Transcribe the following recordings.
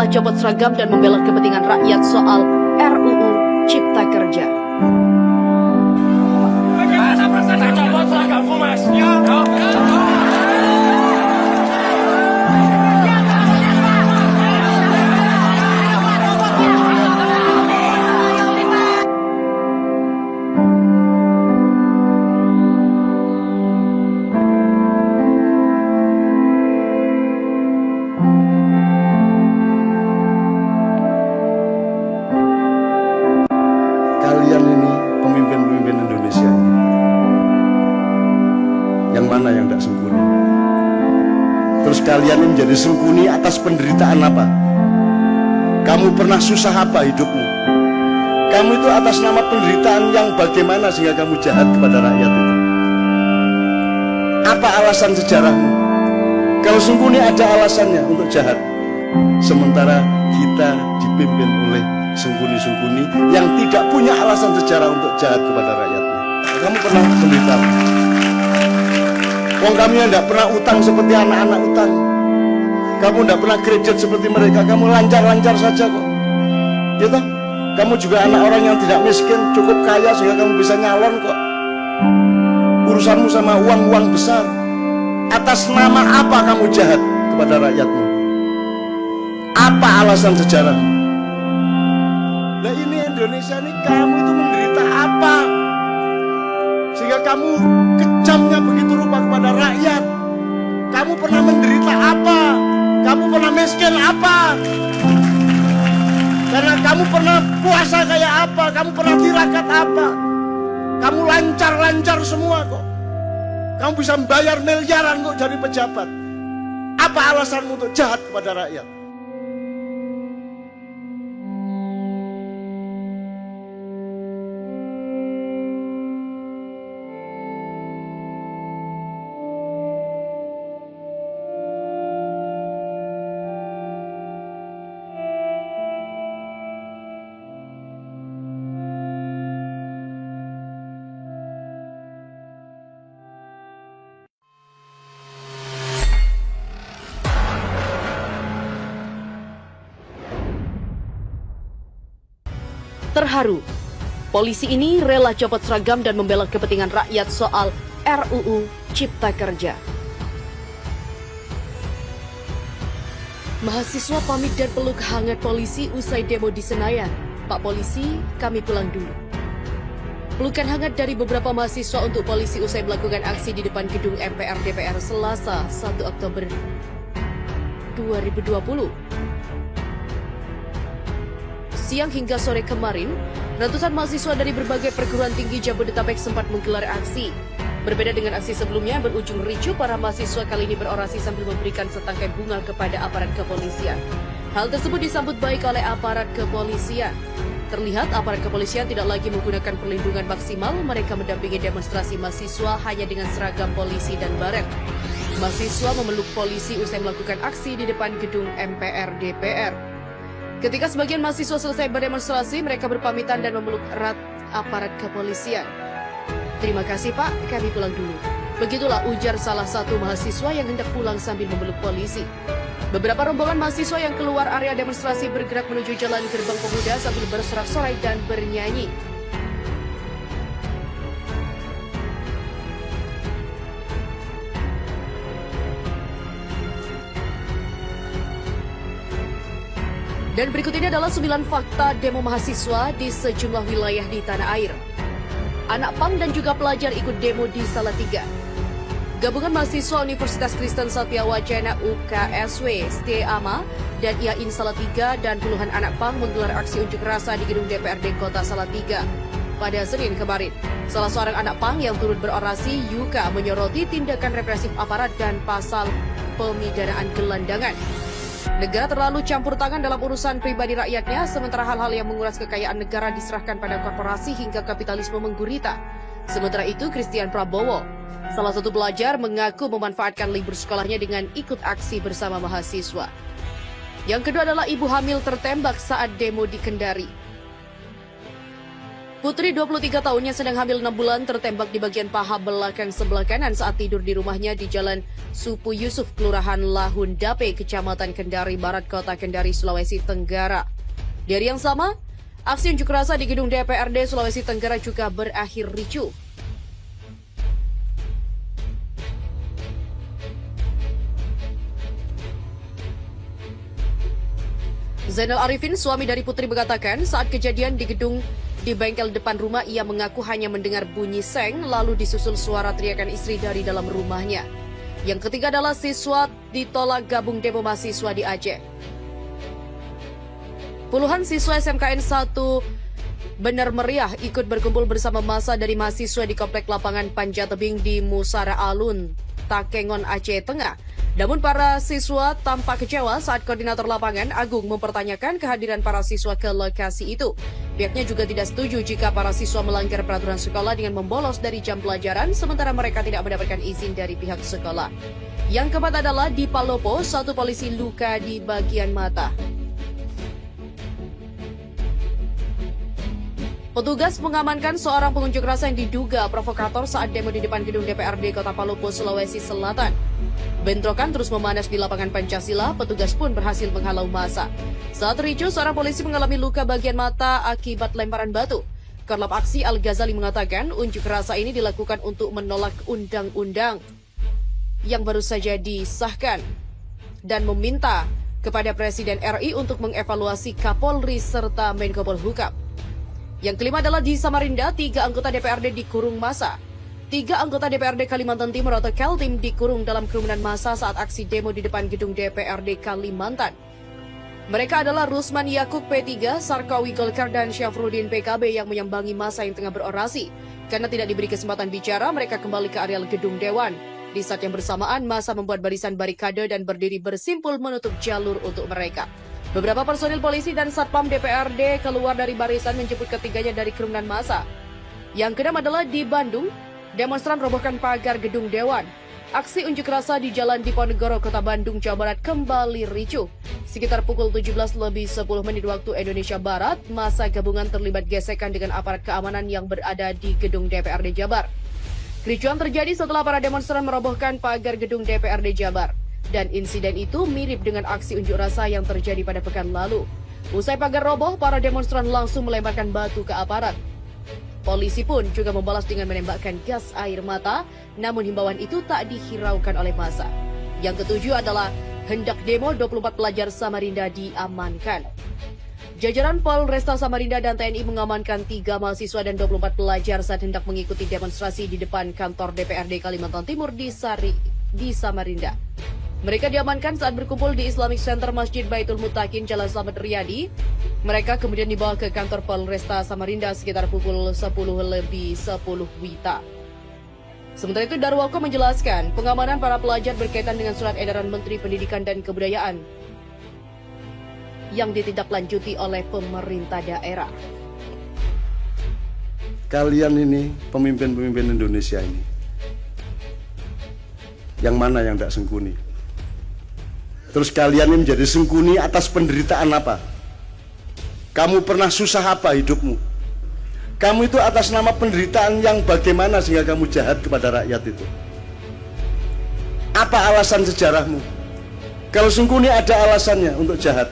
rela copot seragam dan membela kepentingan rakyat soal RUU Cipta Kerja. Copot seragamku, Mas. Kalian ini pemimpin-pemimpin Indonesia, yang mana yang tidak sungkuni? Terus kalian ini menjadi sungkuni atas penderitaan apa? Kamu pernah susah apa hidupmu? Kamu itu atas nama penderitaan yang bagaimana sehingga kamu jahat kepada rakyat itu? Apa alasan sejarahmu? Kalau sungkuni ada alasannya untuk jahat. Sementara kita dipimpin oleh sungkuni-sungkuni yang tidak punya alasan sejarah untuk jahat kepada rakyatnya. Kamu pernah menderita? Wong kami yang tidak pernah utang seperti anak-anak utang. Kamu tidak pernah kredit seperti mereka. Kamu lancar-lancar saja kok. Gitu? Kamu juga anak orang yang tidak miskin, cukup kaya sehingga kamu bisa nyalon kok. Urusanmu sama uang-uang besar. Atas nama apa kamu jahat kepada rakyatmu? Apa alasan sejarah? Nah ini Indonesia ini, kamu itu menderita apa? Sehingga kamu kejamnya begitu rupa kepada rakyat. Kamu pernah menderita apa? Kamu pernah miskin apa? Karena kamu pernah puasa kayak apa? Kamu pernah tirakat apa? Kamu lancar-lancar semua kok. Kamu bisa membayar miliaran kok jadi pejabat. Apa alasanmu untuk jahat kepada rakyat? Terharu, polisi ini rela copot seragam dan membela kepentingan rakyat soal RUU Cipta Kerja. Mahasiswa pamit dan peluk hangat polisi usai demo di Senayan. Pak Polisi, kami pulang dulu. Pelukan hangat dari beberapa mahasiswa untuk polisi usai melakukan aksi di depan gedung MPR DPR Selasa 1 Oktober 2020. Siang hingga sore kemarin, ratusan mahasiswa dari berbagai perguruan tinggi Jabodetabek sempat menggelar aksi. Berbeda dengan aksi sebelumnya yang berujung ricuh, para mahasiswa kali ini berorasi sambil memberikan setangkai bunga kepada aparat kepolisian. Hal tersebut disambut baik oleh aparat kepolisian. Terlihat aparat kepolisian tidak lagi menggunakan perlindungan maksimal, mereka mendampingi demonstrasi mahasiswa hanya dengan seragam polisi dan baret. Mahasiswa memeluk polisi usai melakukan aksi di depan gedung MPR DPR. Ketika sebagian mahasiswa selesai berdemonstrasi, mereka berpamitan dan memeluk erat aparat kepolisian. Terima kasih Pak, kami pulang dulu. Begitulah ujar salah satu mahasiswa yang hendak pulang sambil memeluk polisi. Beberapa rombongan mahasiswa yang keluar area demonstrasi bergerak menuju jalan Gerbang Pemuda sambil bersorak-sorai dan bernyanyi. Dan berikut ini adalah 9 fakta demo mahasiswa di sejumlah wilayah di tanah air. Anak pang dan juga pelajar ikut demo di Salatiga. Gabungan mahasiswa Universitas Kristen Satya Wacana UKSW STAMA dan IAIN Salatiga dan puluhan anak pang menggelar aksi unjuk rasa di gedung DPRD Kota Salatiga pada Senin kemarin. Salah seorang anak pang yang turut berorasi, Yuka, menyoroti tindakan represif aparat dan pasal pemidanaan gelandangan. Negara terlalu campur tangan dalam urusan pribadi rakyatnya, sementara hal-hal yang menguras kekayaan negara diserahkan pada korporasi hingga kapitalisme menggurita. Sementara itu, Christian Prabowo, salah satu pelajar, mengaku memanfaatkan libur sekolahnya dengan ikut aksi bersama mahasiswa. Yang kedua adalah ibu hamil tertembak saat demo di Kendari. Putri 23 tahun yang sedang hamil 6 bulan tertembak di bagian paha belakang sebelah kanan saat tidur di rumahnya di Jalan Supu Yusuf, Kelurahan Lahun Dape, Kecamatan Kendari Barat, Kota Kendari, Sulawesi Tenggara. Di hari yang sama, aksi unjuk rasa di gedung DPRD Sulawesi Tenggara juga berakhir ricuh. Zainal Arifin, suami dari Putri, mengatakan saat kejadian di gedung di bengkel depan rumah, ia mengaku hanya mendengar bunyi seng, lalu disusul suara teriakan istri dari dalam rumahnya. Yang ketiga adalah siswa ditolak gabung demo mahasiswa di Aceh. Puluhan siswa SMKN 1 Benar Meriah ikut berkumpul bersama massa dari mahasiswa di Komplek Lapangan Panjatebing di Musara Alun, Takengon, Aceh Tengah. Namun para siswa tampak kecewa saat koordinator lapangan Agung mempertanyakan kehadiran para siswa ke lokasi itu. Pihaknya juga tidak setuju jika para siswa melanggar peraturan sekolah dengan membolos dari jam pelajaran sementara mereka tidak mendapatkan izin dari pihak sekolah. Yang keempat adalah di Palopo, satu polisi luka di bagian mata. Petugas mengamankan seorang pengunjuk rasa yang diduga provokator saat demo di depan gedung DPRD Kota Palopo, Sulawesi Selatan. Bentrokan terus memanas di lapangan Pancasila, petugas pun berhasil menghalau massa. Saat ricuh, seorang polisi mengalami luka bagian mata akibat lemparan batu. Korlap aksi Al-Ghazali mengatakan unjuk rasa ini dilakukan untuk menolak undang-undang yang baru saja disahkan dan meminta kepada Presiden RI untuk mengevaluasi Kapolri serta Menko Polhukam. Yang kelima adalah di Samarinda, 3 anggota DPRD dikurung massa. 3 anggota DPRD Kalimantan Timur atau Kaltim dikurung dalam kerumunan massa saat aksi demo di depan gedung DPRD Kalimantan. Mereka adalah Rusman Yakub P3, Sarkawi Golkar, dan Syafruddin PKB yang menyambangi massa yang tengah berorasi. Karena tidak diberi kesempatan bicara, mereka kembali ke areal gedung Dewan. Di saat yang bersamaan, massa membuat barisan barikade dan berdiri bersimpul menutup jalur untuk mereka. Beberapa personil polisi dan Satpam DPRD keluar dari barisan menjemput ketiganya dari kerumunan massa. Yang keenam adalah di Bandung, demonstran robohkan pagar gedung Dewan. Aksi unjuk rasa di Jalan Diponegoro, Kota Bandung, Jawa Barat kembali ricuh. Sekitar pukul 17:10 waktu Indonesia Barat, massa gabungan terlibat gesekan dengan aparat keamanan yang berada di gedung DPRD Jabar. Kericuhan terjadi setelah para demonstran merobohkan pagar gedung DPRD Jabar. Dan insiden itu mirip dengan aksi unjuk rasa yang terjadi pada pekan lalu. Usai pagar roboh, para demonstran langsung melemparkan batu ke aparat. Polisi pun juga membalas dengan menembakkan gas air mata, namun himbauan itu tak dihiraukan oleh massa. Yang ketujuh adalah hendak demo 24 pelajar Samarinda diamankan. Jajaran Polresta Samarinda dan TNI mengamankan 3 mahasiswa dan 24 pelajar saat hendak mengikuti demonstrasi di depan kantor DPRD Kalimantan Timur di Samarinda. Mereka diamankan saat berkumpul di Islamic Center Masjid Baitul Mutakin, Jalan Slamet Riyadi. Mereka kemudian dibawa ke kantor Polresta Samarinda sekitar pukul 10:10 WITA. Sementara itu, Darwoko menjelaskan pengamanan para pelajar berkaitan dengan surat edaran Menteri Pendidikan dan Kebudayaan yang ditindaklanjuti oleh pemerintah daerah. Kalian ini, pemimpin-pemimpin Indonesia ini, yang mana yang tidak sengkuni? Terus kalian ini menjadi sengkuni atas penderitaan apa? Kamu pernah susah apa hidupmu? Kamu itu atas nama penderitaan yang bagaimana sehingga kamu jahat kepada rakyat itu? Apa alasan sejarahmu? Kalau sengkuni ada alasannya untuk jahat.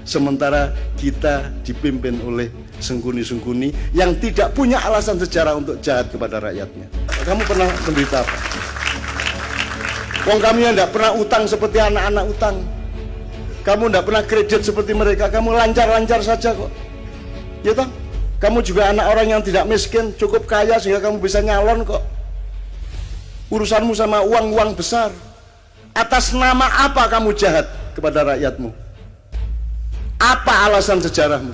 Sementara kita dipimpin oleh sengkuni-sengkuni yang tidak punya alasan sejarah untuk jahat kepada rakyatnya. Kamu pernah menderita apa? Wong kami yang tidak pernah utang seperti anak-anak utang. Kamu tidak pernah kredit seperti mereka. Kamu lancar-lancar saja kok. Ya toh? Kamu juga anak orang yang tidak miskin, cukup kaya sehingga kamu bisa nyalon kok. Urusanmu sama uang-uang besar. Atas nama apa kamu jahat kepada rakyatmu? Apa alasan sejarahmu?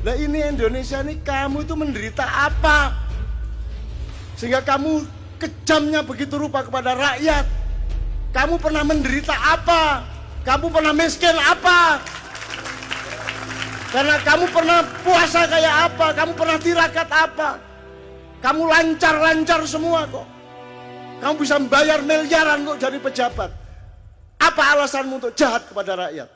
Nah ini Indonesia ini, kamu itu menderita apa? Sehingga kamu kejamnya begitu rupa kepada rakyat. Kamu pernah menderita apa? Kamu pernah miskin apa? Karena kamu pernah puasa kayak apa? Kamu pernah tirakat apa? Kamu lancar-lancar semua kok. Kamu bisa membayar miliaran kok jadi pejabat. Apa alasanmu untuk jahat kepada rakyat?